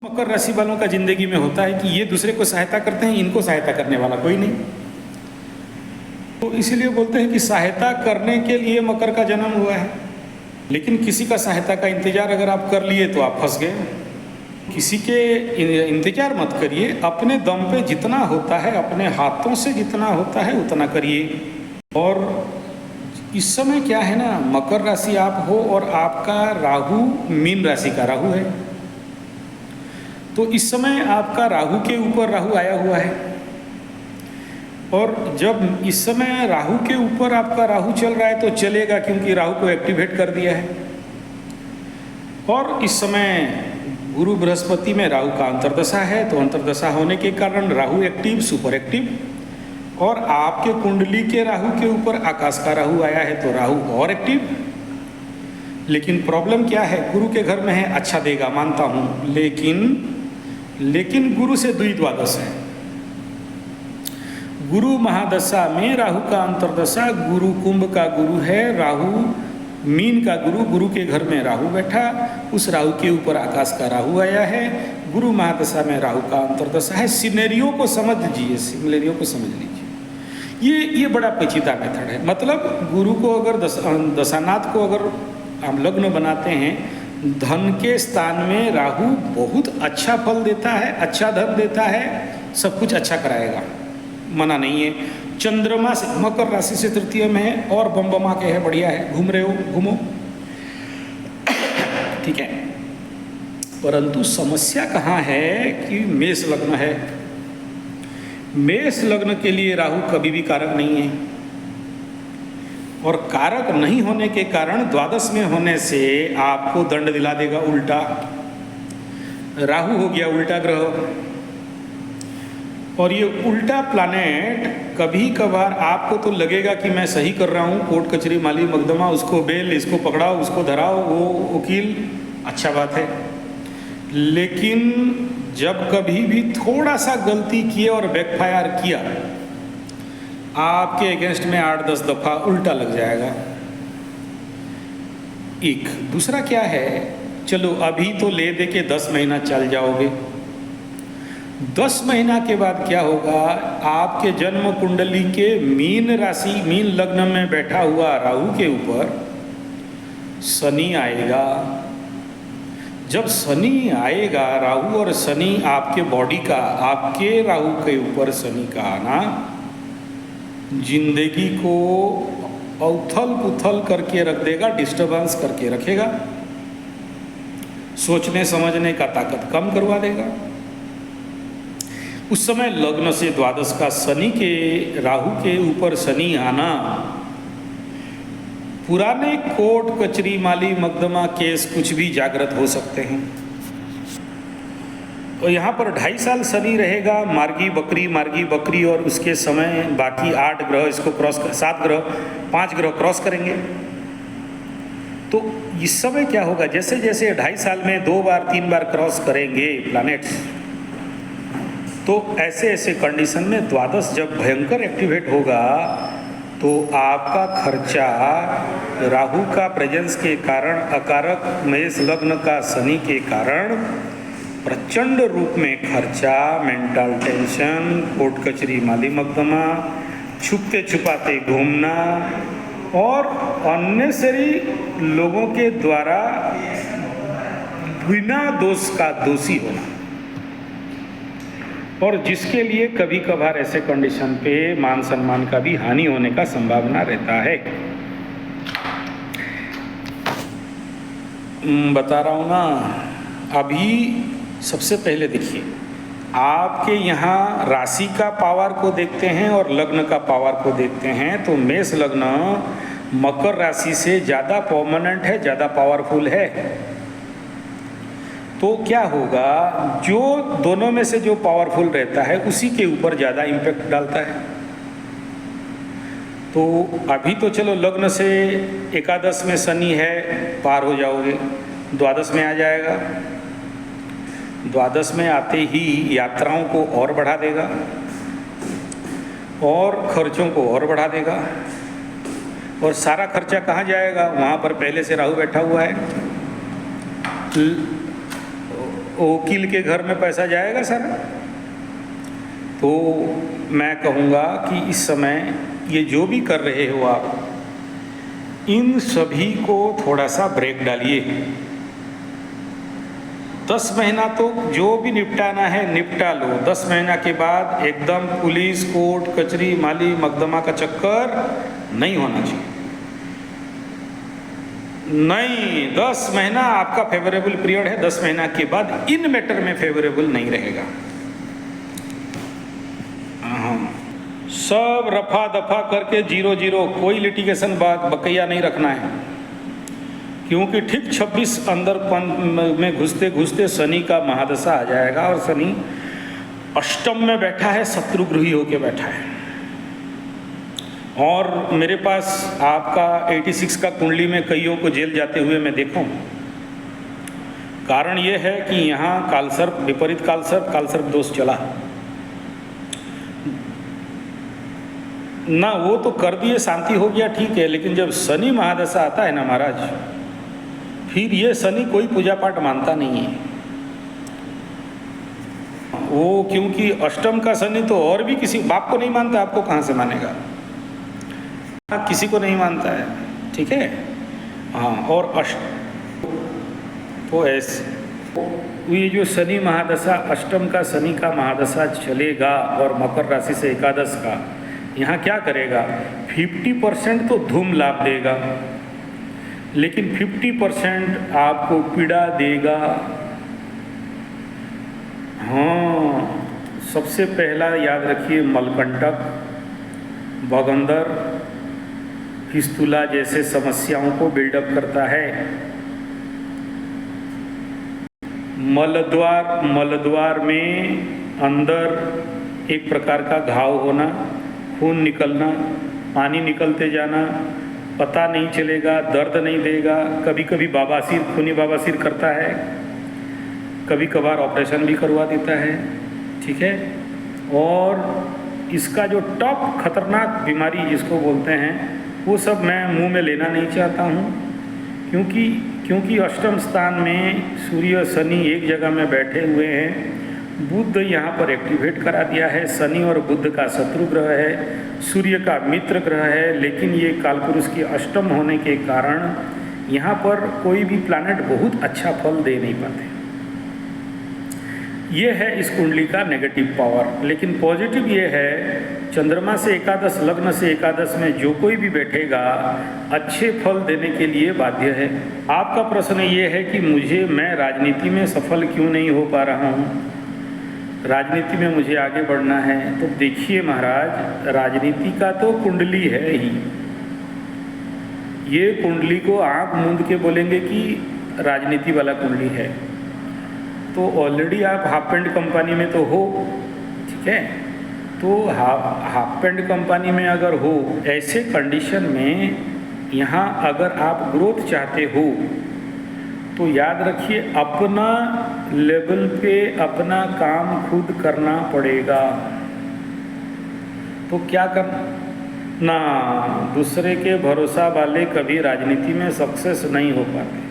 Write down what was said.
मकर राशि वालों का जिंदगी में होता है कि ये दूसरे को सहायता करते हैं, इनको सहायता करने वाला कोई नहीं। तो इसीलिए बोलते हैं कि सहायता करने के लिए मकर का जन्म हुआ है। लेकिन किसी का सहायता का इंतजार अगर आप कर लिए तो आप फंस गए। किसी के इंतजार मत करिए, अपने दम पे जितना होता है, अपने हाथों से जितना होता है उतना करिए। और इस समय क्या है ना, मकर राशि आप हो और आपका राहु मीन राशि का राहु है। तो इस समय आपका राहु के ऊपर राहु आया हुआ है, और जब इस समय राहु के ऊपर आपका राहु चल रहा है तो चलेगा, क्योंकि राहु को एक्टिवेट कर दिया है। और इस समय गुरु बृहस्पति में राहु का अंतर्दशा है, तो अंतर्दशा होने के कारण राहु एक्टिव, सुपर एक्टिव। और आपके कुंडली के राहु के ऊपर आकाश का राहु आया है, तो राहु और एक्टिव। लेकिन प्रॉब्लम क्या है, गुरु के घर में है, अच्छा देगा मानता हूँ, लेकिन गुरु से द्विद्वादश है। गुरु महादशा में राहु का अंतर्दशा, गुरु कुंभ का गुरु है, राहु मीन का गुरु, गुरु के घर में राहु बैठा, उस राहु के ऊपर आकाश का राहु आया है। गुरु महादशा में राहु का अंतर्दशा है। सिनेरियो को समझ लीजिए, सिनेरियो को समझ लीजिए। ये बड़ा पेचीदा मेथड है। मतलब गुरु को अगर दशानाथ को अगर हम लग्न बनाते हैं, धन के स्थान में राहु बहुत अच्छा फल देता है, अच्छा धन देता है, सब कुछ अच्छा कराएगा, मना नहीं है। चंद्रमा से मकर राशि से तृतीय में है और बम के है, बढ़िया है, घूम रहे हो घूमो, ठीक है। परंतु समस्या कहाँ है कि मेष लग्न है। मेष लग्न के लिए राहु कभी भी कारक नहीं है, और कारक नहीं होने के कारण द्वादश में होने से आपको दंड दिला देगा उल्टा। राहु हो गया उल्टा ग्रह, और ये उल्टा प्लैनेट कभी कभार आपको तो लगेगा कि मैं सही कर रहा हूँ, कोर्ट कचहरी माली मकदमा, उसको बेल, इसको पकड़ाओ, उसको धराओ, वो वकील, अच्छा बात है। लेकिन जब कभी भी थोड़ा सा गलती किए और बैकफायर किया, आपके अगेंस्ट में 8-10 दफा उल्टा लग जाएगा। एक दूसरा क्या है, चलो अभी तो ले दे के 10 महीना चल जाओगे, 10 महीना के बाद क्या होगा, आपके जन्म कुंडली के मीन राशि, मीन लग्न में बैठा हुआ राहु के ऊपर शनि आएगा। जब शनि आएगा, राहु और शनि आपके बॉडी का, आपके राहु के ऊपर शनि का आना जिंदगी को उथल पुथल करके रख देगा, डिस्टर्बेंस करके रखेगा, सोचने समझने का ताकत कम करवा देगा। उस समय लग्न से द्वादश का शनि के, राहु के ऊपर शनि आना, पुराने कोर्ट कचहरी माली मकदमा केस कुछ भी जागृत हो सकते हैं। तो यहाँ पर 2.5 साल शनि रहेगा, मार्गी बकरी, और उसके समय बाकी 8 ग्रह इसको क्रॉस, 7 ग्रह, 5 ग्रह क्रॉस करेंगे। तो इस समय क्या होगा, जैसे जैसे 2.5 साल में 2 बार 3 बार क्रॉस करेंगे प्लैनेट्स, तो ऐसे ऐसे कंडीशन में द्वादश जब भयंकर एक्टिवेट होगा, तो आपका खर्चा राहु का प्रेजेंस के कारण, अकारक मेष लग्न का शनि के कारण प्रचंड रूप में खर्चा, मेंटल टेंशन, कोर्ट कचहरी माली मकदमा, छुपते छुपाते घूमना, और अननेसेसरी लोगों के द्वारा बिना दोष का दोषी होना, और जिसके लिए कभी कभार ऐसे कंडीशन पे मान सम्मान का भी हानि होने का संभावना रहता है। बता रहा हूँ ना। अभी सबसे पहले देखिए, आपके यहाँ राशि का पावर को देखते हैं और लग्न का पावर को देखते हैं, तो मेष लग्न मकर राशि से ज़्यादा परमानेंट है, ज़्यादा पावरफुल है। तो क्या होगा, जो दोनों में से जो पावरफुल रहता है उसी के ऊपर ज़्यादा इम्पैक्ट डालता है। तो अभी तो चलो लग्न से एकादश में शनि है, पार हो जाओगे, द्वादश में आ जाएगा, द्वादश में आते ही यात्राओं को और बढ़ा देगा और खर्चों को और बढ़ा देगा। और सारा खर्चा कहाँ जाएगा, वहाँ पर पहले से राहु बैठा हुआ है, वकील के घर में पैसा जाएगा सारा? तो मैं कहूँगा कि इस समय ये जो भी कर रहे हो आप, इन सभी को थोड़ा सा ब्रेक डालिए। 10 महीना तो जो भी निपटाना है निपटा लो। 10 महीना के बाद एकदम पुलिस, कोर्ट, कचहरी, माली, मकदमा का चक्कर नहीं होना चाहिए। नहीं, 10 महीना आपका फेवरेबल पीरियड है। 10 महीना के बाद इन मैटर में फेवरेबल नहीं रहेगा। सब रफा दफा करके 0-0, कोई लिटिगेशन बकैया नहीं रखना है, क्योंकि ठीक 26 अंदर में घुसते घुसते शनि का महादशा आ जाएगा और शनि अष्टम में बैठा है, शत्रुगृही होके बैठा है। और मेरे पास आपका 86 का कुंडली में कईयों को जेल जाते हुए मैं देखा हूँ। कारण ये है कि यहाँ कालसर्प, विपरीत कालसर्प दोष चला ना। वो तो कर दिए, शांति हो गया, ठीक है, लेकिन जब शनि महादशा आता है ना महाराज, फिर ये शनि कोई पूजा पाठ मानता नहीं है वो, क्योंकि अष्टम का शनि तो और भी किसी बाप को नहीं मानता, आपको कहाँ से मानेगा? किसी को नहीं मानता है, ठीक है। हाँ, और तो ऐसे ये जो शनि महादशा, अष्टम का शनि का महादशा चलेगा और मकर राशि से एकादश का यहाँ क्या करेगा? 50% तो धूम लाभ देगा, लेकिन 50% आपको पीड़ा देगा। हाँ, सबसे पहला याद रखिए, मलकंटक, बगंदर, फिस्तुला जैसे समस्याओं को बिल्डअप करता है। मलद्वार में अंदर एक प्रकार का घाव होना, खून निकलना, पानी निकलते जाना, पता नहीं चलेगा, दर्द नहीं देगा। कभी कभी बवासीर, खूनी बवासीर करता है, कभी कभार ऑपरेशन भी करवा देता है, ठीक है। और इसका जो टॉप खतरनाक बीमारी जिसको बोलते हैं, वो सब मैं मुंह में लेना नहीं चाहता हूँ, क्योंकि अष्टम स्थान में सूर्य शनि एक जगह में बैठे हुए हैं। बुध यहाँ पर एक्टिवेट करा दिया है। शनि और बुध का शत्रु ग्रह है, सूर्य का मित्र ग्रह है, लेकिन ये कालपुरुष के अष्टम होने के कारण यहाँ पर कोई भी प्लैनेट बहुत अच्छा फल दे नहीं पाते। ये है इस कुंडली का नेगेटिव पावर। लेकिन पॉजिटिव ये है, चंद्रमा से एकादश, लग्न से एकादश में जो कोई भी बैठेगा अच्छे फल देने के लिए बाध्य है। आपका प्रश्न ये है कि मैं राजनीति में सफल क्यों नहीं हो पा रहा हूँ, राजनीति में मुझे आगे बढ़ना है। तो देखिए महाराज, राजनीति का तो कुंडली है ही, ये कुंडली को आंख मूंद के बोलेंगे कि राजनीति वाला कुंडली है, तो ऑलरेडी आप हाफ पेंट कंपनी में तो हो, ठीक है। तो हाफ पेंट कंपनी में अगर हो, ऐसे कंडीशन में यहाँ अगर आप ग्रोथ चाहते हो तो याद रखिए, अपना लेवल पे अपना काम खुद करना पड़ेगा। तो क्या करना, दूसरे के भरोसा वाले कभी राजनीति में सक्सेस नहीं हो पाते।